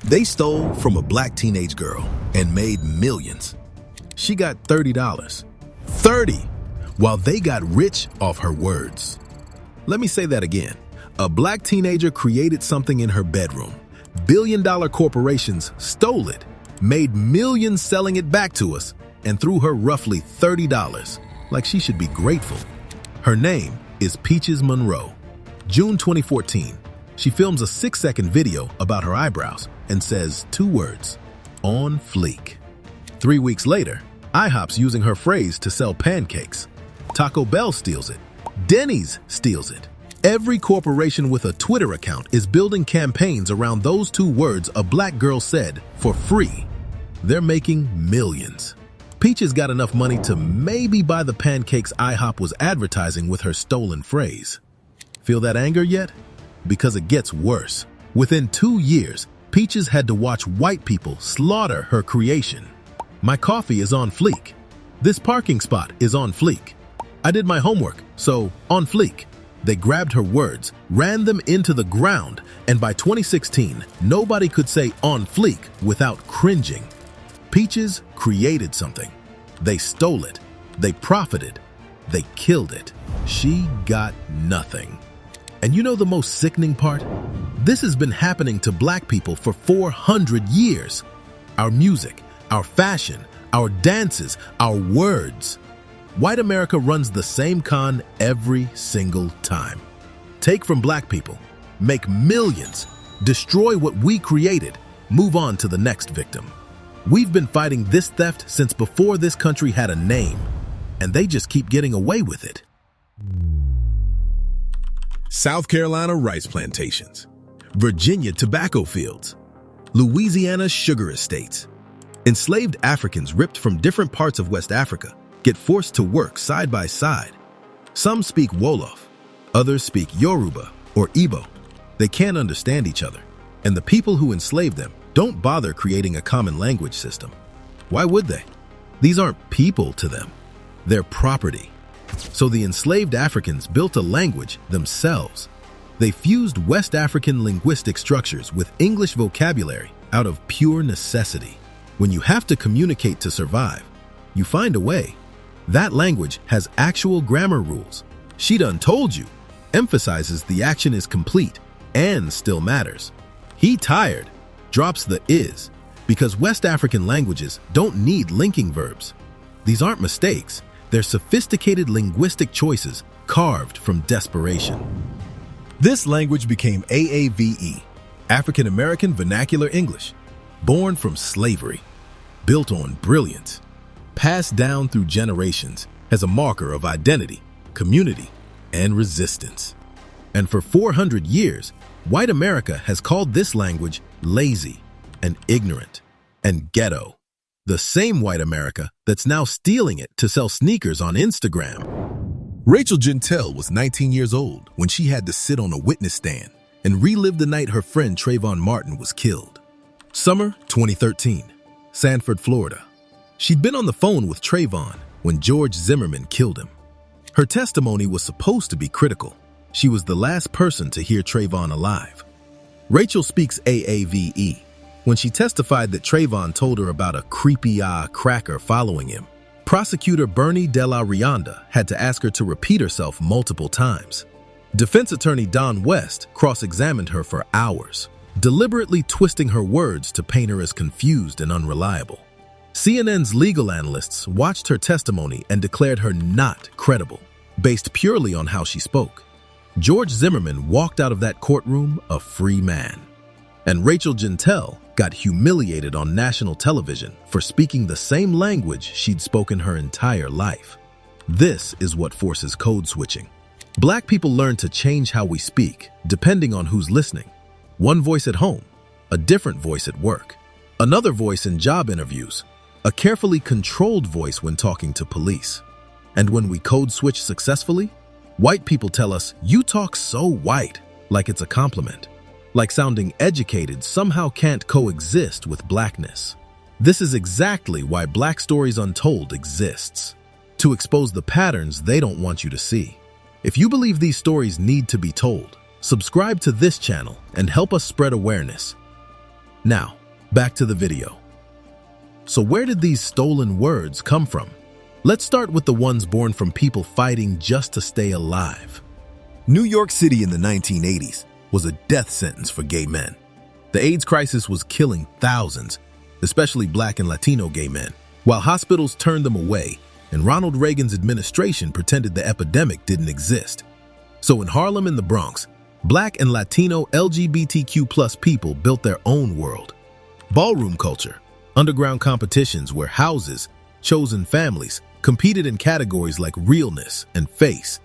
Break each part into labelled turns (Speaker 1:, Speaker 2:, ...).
Speaker 1: They stole from a black teenage girl and made millions. She got $30. 30! While they got rich off her words. Let me say that again. A black teenager created something in her bedroom. Billion-dollar corporations stole it, made millions selling it back to us, and threw her roughly $30. Like she should be grateful. Her name is Peaches Monroe. June 2014, she films a 6-second video about her eyebrows and says 2 words, "on fleek." 3 weeks later, IHOP's using her phrase to sell pancakes. Taco Bell steals it. Denny's steals it. Every corporation with a Twitter account is building campaigns around those 2 words a black girl said for free. They're making millions. Peaches got enough money to maybe buy the pancakes IHOP was advertising with her stolen phrase. Feel that anger yet? Because it gets worse. Within 2 years, Peaches had to watch white people slaughter her creation. My coffee is on fleek. This parking spot is on fleek. I did my homework, so on fleek. They grabbed her words, ran them into the ground, and by 2016, nobody could say on fleek without cringing. Peaches created something. They stole it. They profited. They killed it. She got nothing. And you know the most sickening part? This has been happening to black people for 400 years. Our music, our fashion, our dances, our words. White America runs the same con every single time. Take from black people, make millions, destroy what we created, move on to the next victim. We've been fighting this theft since before this country had a name, and they just keep getting away with it. South Carolina rice plantations, Virginia tobacco fields, Louisiana sugar estates. Enslaved Africans ripped from different parts of West Africa get forced to work side by side. Some speak Wolof, others speak Yoruba or Igbo. They can't understand each other, and the people who enslaved them don't bother creating a common language system. Why would they? These aren't people to them. They're property. So the enslaved Africans built a language themselves. They fused West African linguistic structures with English vocabulary out of pure necessity. When you have to communicate to survive, you find a way. That language has actual grammar rules. She done told you, emphasizes the action is complete and still matters. He tired drops the is because West African languages don't need linking verbs. These aren't mistakes. They're sophisticated linguistic choices carved from desperation. This language became AAVE, African American Vernacular English, born from slavery, built on brilliance, passed down through generations as a marker of identity, community, and resistance. And for 400 years, white America has called this language lazy and ignorant and ghetto. The same white America that's now stealing it to sell sneakers on Instagram. Rachel Gentile was 19 years old when she had to sit on a witness stand and relive the night her friend Trayvon Martin was killed. Summer 2013, Sanford, Florida. She'd been on the phone with Trayvon when George Zimmerman killed him. Her testimony was supposed to be critical. She was the last person to hear Trayvon alive. Rachel speaks AAVE when she testified that Trayvon told her about a creepy cracker following him. Prosecutor Bernie De La Rianda had to ask her to repeat herself multiple times. Defense attorney Don West cross-examined her for hours, deliberately twisting her words to paint her as confused and unreliable. CNN's legal analysts watched her testimony and declared her not credible, based purely on how she spoke. George Zimmerman walked out of that courtroom a free man. And Rachel Gentile got humiliated on national television for speaking the same language she'd spoken her entire life. This is what forces code switching. Black people learn to change how we speak, depending on who's listening. One voice at home, a different voice at work, another voice in job interviews, a carefully controlled voice when talking to police. And when we code switch successfully, white people tell us, "You talk so white," like it's a compliment. Like sounding educated somehow can't coexist with blackness. This is exactly why Black Stories Untold exists, to expose the patterns they don't want you to see. If you believe these stories need to be told, subscribe to this channel and help us spread awareness. Now, back to the video. So where did these stolen words come from? Let's start with the ones born from people fighting just to stay alive. New York City in the 1980s was a death sentence for gay men. The AIDS crisis was killing thousands, especially Black and Latino gay men, while hospitals turned them away and Ronald Reagan's administration pretended the epidemic didn't exist. So in Harlem and the Bronx, Black and Latino LGBTQ+ people built their own world. Ballroom culture, underground competitions where houses, chosen families, competed in categories like realness and face.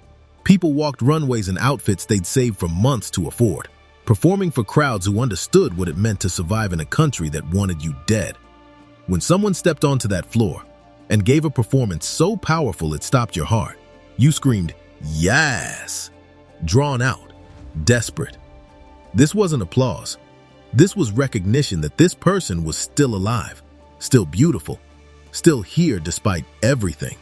Speaker 1: People walked runways in outfits they'd saved for months to afford, performing for crowds who understood what it meant to survive in a country that wanted you dead. When someone stepped onto that floor and gave a performance so powerful it stopped your heart, you screamed, "Yes!" Drawn out, desperate. This wasn't applause. This was recognition that this person was still alive, still beautiful, still here despite everything.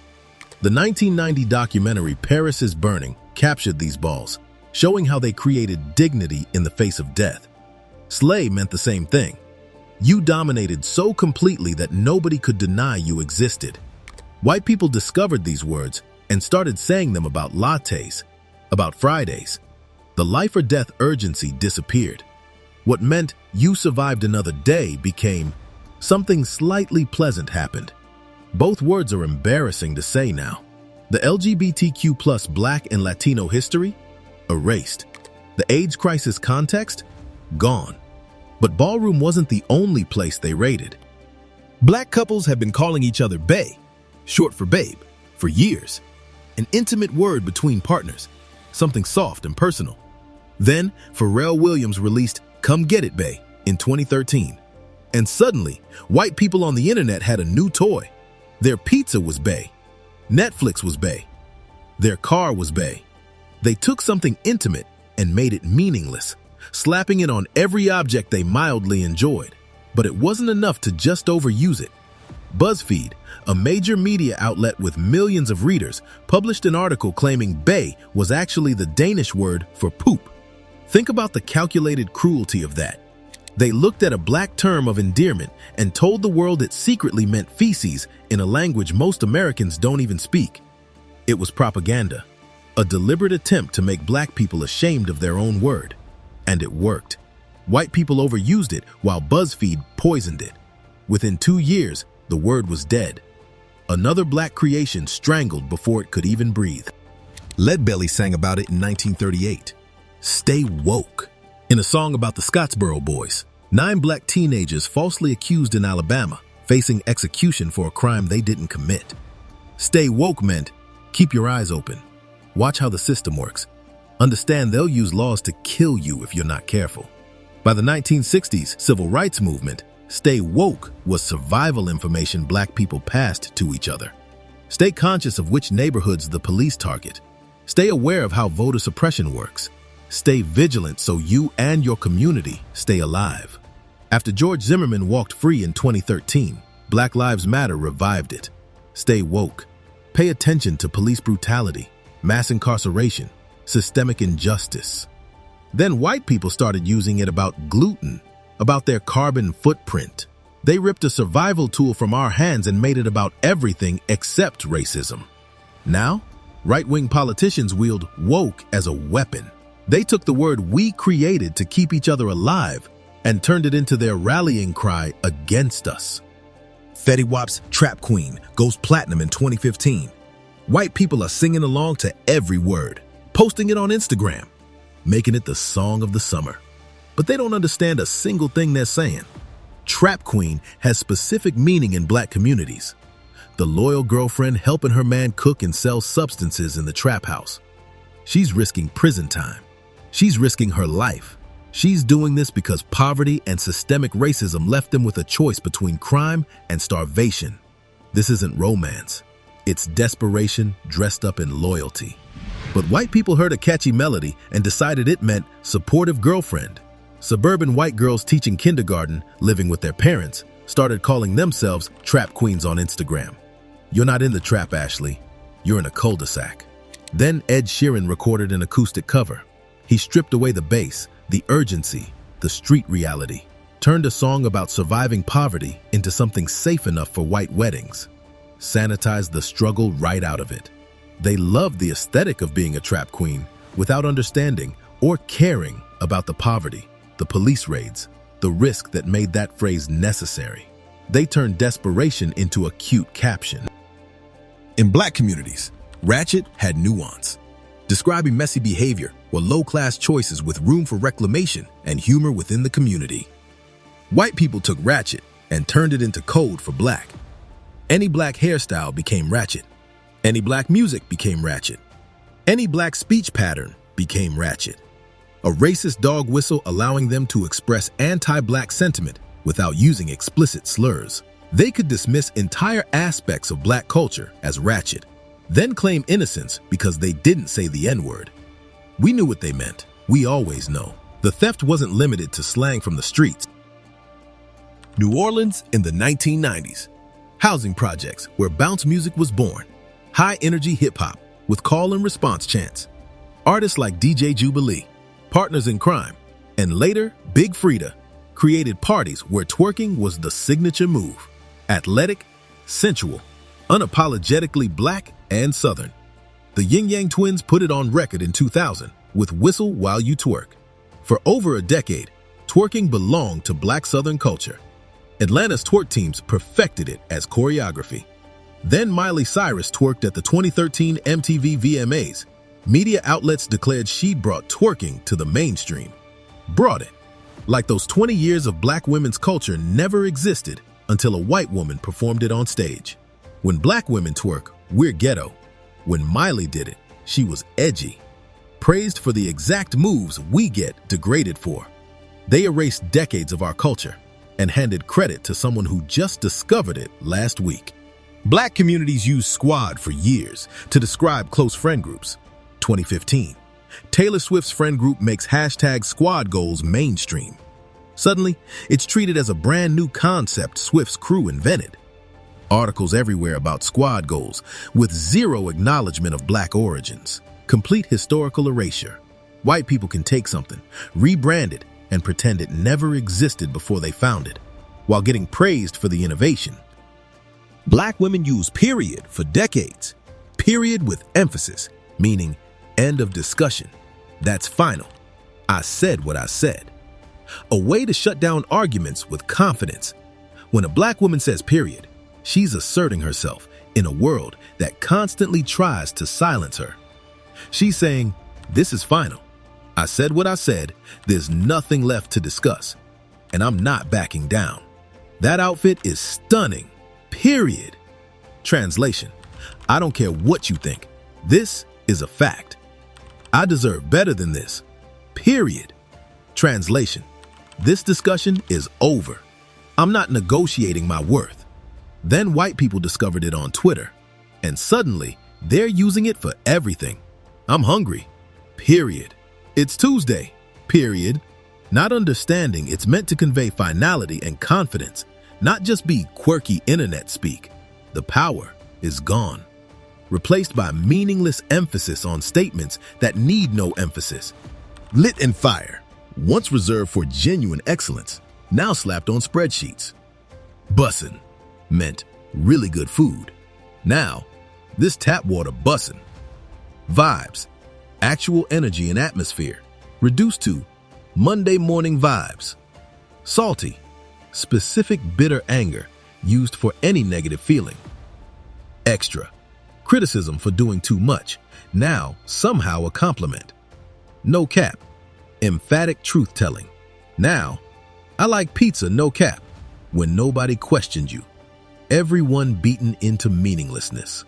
Speaker 1: The 1990 documentary Paris is Burning captured these balls, showing how they created dignity in the face of death. Slay meant the same thing. You dominated so completely that nobody could deny you existed. White people discovered these words and started saying them about lattes, about Fridays. The life or death urgency disappeared. What meant you survived another day became something slightly pleasant happened. Both words are embarrassing to say now. The LGBTQ+ Black and Latino history? Erased. The AIDS crisis context? Gone. But Ballroom wasn't the only place they raided. Black couples have been calling each other bae, short for babe, for years. An intimate word between partners, something soft and personal. Then, Pharrell Williams released Come Get It Bae in 2013. And suddenly, white people on the internet had a new toy. Their pizza was bae. Netflix was bae. Their car was bae. They took something intimate and made it meaningless, slapping it on every object they mildly enjoyed. But it wasn't enough to just overuse it. BuzzFeed, a major media outlet with millions of readers, published an article claiming bae was actually the Danish word for poop. Think about the calculated cruelty of that. They looked at a Black term of endearment and told the world it secretly meant feces in a language most Americans don't even speak. It was propaganda, a deliberate attempt to make Black people ashamed of their own word. And it worked. White people overused it while BuzzFeed poisoned it. Within 2 years, the word was dead. Another Black creation strangled before it could even breathe. Leadbelly sang about it in 1938. Stay woke. In a song about the Scottsboro Boys, 9 Black teenagers falsely accused in Alabama, facing execution for a crime they didn't commit. Stay woke meant keep your eyes open. Watch how the system works. Understand they'll use laws to kill you if you're not careful. By the 1960s civil rights movement, stay woke was survival information Black people passed to each other. Stay conscious of which neighborhoods the police target. Stay aware of how voter suppression works. Stay vigilant so you and your community stay alive. After George Zimmerman walked free in 2013, Black Lives Matter revived it. Stay woke. Pay attention to police brutality, mass incarceration, systemic injustice. Then white people started using it about gluten, about their carbon footprint. They ripped a survival tool from our hands and made it about everything except racism. Now, right-wing politicians wield woke as a weapon. They took the word we created to keep each other alive and turned it into their rallying cry against us. Fetty Wap's Trap Queen goes platinum in 2015. White people are singing along to every word, posting it on Instagram, making it the song of the summer. But they don't understand a single thing they're saying. Trap Queen has specific meaning in Black communities. The loyal girlfriend helping her man cook and sell substances in the trap house. She's risking prison time. She's risking her life. She's doing this because poverty and systemic racism left them with a choice between crime and starvation. This isn't romance. It's desperation dressed up in loyalty. But white people heard a catchy melody and decided it meant supportive girlfriend. Suburban white girls teaching kindergarten, living with their parents, started calling themselves trap queens on Instagram. You're not in the trap, Ashley. You're in a cul-de-sac. Then Ed Sheeran recorded an acoustic cover. He stripped away the bass, the urgency, the street reality. turned a song about surviving poverty into something safe enough for white weddings, sanitized the struggle right out of it. They loved the aesthetic of being a trap queen without understanding or caring about the poverty, the police raids, the risk that made that phrase necessary. They turned desperation into a cute caption. In Black communities, ratchet had nuance, describing messy behavior or low-class choices with room for reclamation and humor within the community. White people took ratchet and turned it into code for Black. Any Black hairstyle became ratchet. Any Black music became ratchet. Any Black speech pattern became ratchet. A racist dog whistle allowing them to express anti-Black sentiment without using explicit slurs. They could dismiss entire aspects of Black culture as ratchet, then claim innocence because they didn't say the N-word. We knew what they meant. We always know. The theft wasn't limited to slang from the streets. New Orleans in the 1990s. Housing projects where bounce music was born. High-energy hip-hop with call and response chants. Artists like DJ Jubilee, Partners in Crime, and later Big Frida created parties where twerking was the signature move. Athletic, sensual, unapologetically Black and Southern. The Yin Yang Twins put it on record in 2000 with Whistle While You Twerk. For over a decade, twerking belonged to Black Southern culture. Atlanta's twerk teams perfected it as choreography. Then Miley Cyrus twerked at the 2013 MTV VMAs. Media outlets declared she'd brought twerking to the mainstream. Brought it. Like those 20 years of Black women's culture never existed until a white woman performed it on stage. When Black women twerk, we're ghetto. When Miley did it, she was edgy. Praised for the exact moves we get degraded for. They erased decades of our culture and handed credit to someone who just discovered it last week. Black communities used squad for years to describe close friend groups. 2015, Taylor Swift's friend group makes hashtag squad goals mainstream. Suddenly, it's treated as a brand new concept Swift's crew invented. Articles everywhere about squad goals with zero acknowledgement of Black origins. Complete historical erasure. White people can take something, rebrand it, and pretend it never existed before they found it, while getting praised for the innovation. Black women use period for decades. Period with emphasis, meaning end of discussion. That's final. I said what I said. A way to shut down arguments with confidence. When a Black woman says period, she's asserting herself in a world that constantly tries to silence her. She's saying, this is final. I said what I said, there's nothing left to discuss, and I'm not backing down. That outfit is stunning, period. Translation, I don't care what you think. This is a fact. I deserve better than this, period. Translation, this discussion is over. I'm not negotiating my worth. Then white people discovered it on Twitter, and suddenly they're using it for everything. I'm hungry, period. It's Tuesday, period. Not understanding it's meant to convey finality and confidence, not just be quirky internet speak. The power is gone, replaced by meaningless emphasis on statements that need no emphasis. Lit and fire, once reserved for genuine excellence, now slapped on spreadsheets. Bussin' meant really good food. Now, this tap water bussin'. Vibes, actual energy and atmosphere, reduced to Monday morning vibes. Salty, specific bitter anger used for any negative feeling. Extra, criticism for doing too much, now somehow a compliment. No cap, emphatic truth-telling. Now, I like pizza no cap, when nobody questioned you. Everyone beaten into meaninglessness.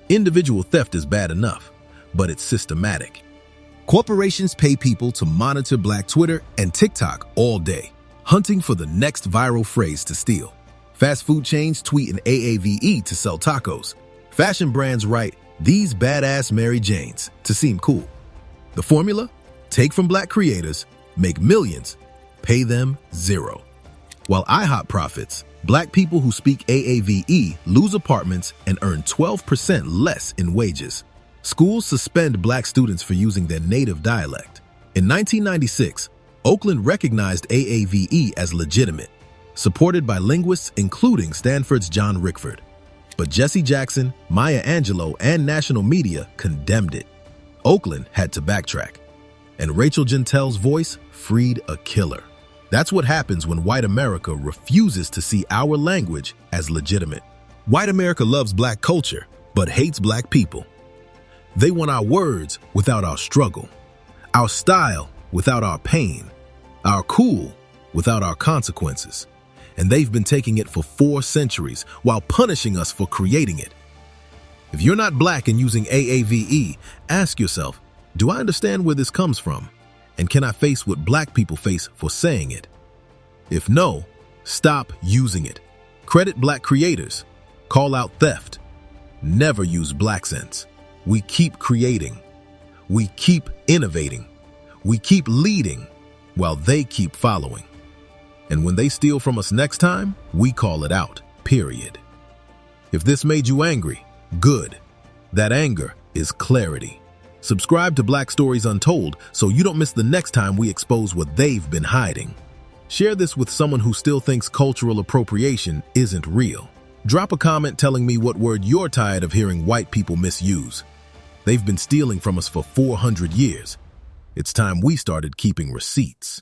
Speaker 1: Individual theft is bad enough, but it's systematic. Corporations pay people to monitor Black Twitter and TikTok all day, hunting for the next viral phrase to steal. Fast food chains tweet an AAVE to sell tacos. Fashion brands write, "These badass Mary Janes," to seem cool. The formula? Take from Black creators, make millions, pay them zero. While IHOP profits, Black people who speak AAVE lose apartments and earn 12% less in wages. Schools suspend Black students for using their native dialect. In 1996, Oakland recognized AAVE as legitimate, supported by linguists including Stanford's John Rickford. But Jesse Jackson, Maya Angelou, and national media condemned it. Oakland had to backtrack, and Rachel Gentel's voice freed a killer. That's what happens when white America refuses to see our language as legitimate. White America loves black culture, but hates black people. They want our words without our struggle, our style without our pain, our cool without our consequences. And they've been taking it for 4 centuries while punishing us for creating it. If you're not black and using AAVE, ask yourself, do I understand where this comes from? And can I face what black people face for saying it? If no, stop using it. Credit black creators. Call out theft. Never use black sense. We keep creating. We keep innovating. We keep leading while they keep following. And when they steal from us next time, we call it out, period. If this made you angry, good. That anger is clarity. Subscribe to Black Stories Untold so you don't miss the next time we expose what they've been hiding. Share this with someone who still thinks cultural appropriation isn't real. Drop a comment telling me what word you're tired of hearing white people misuse. They've been stealing from us for 400 years. It's time we started keeping receipts.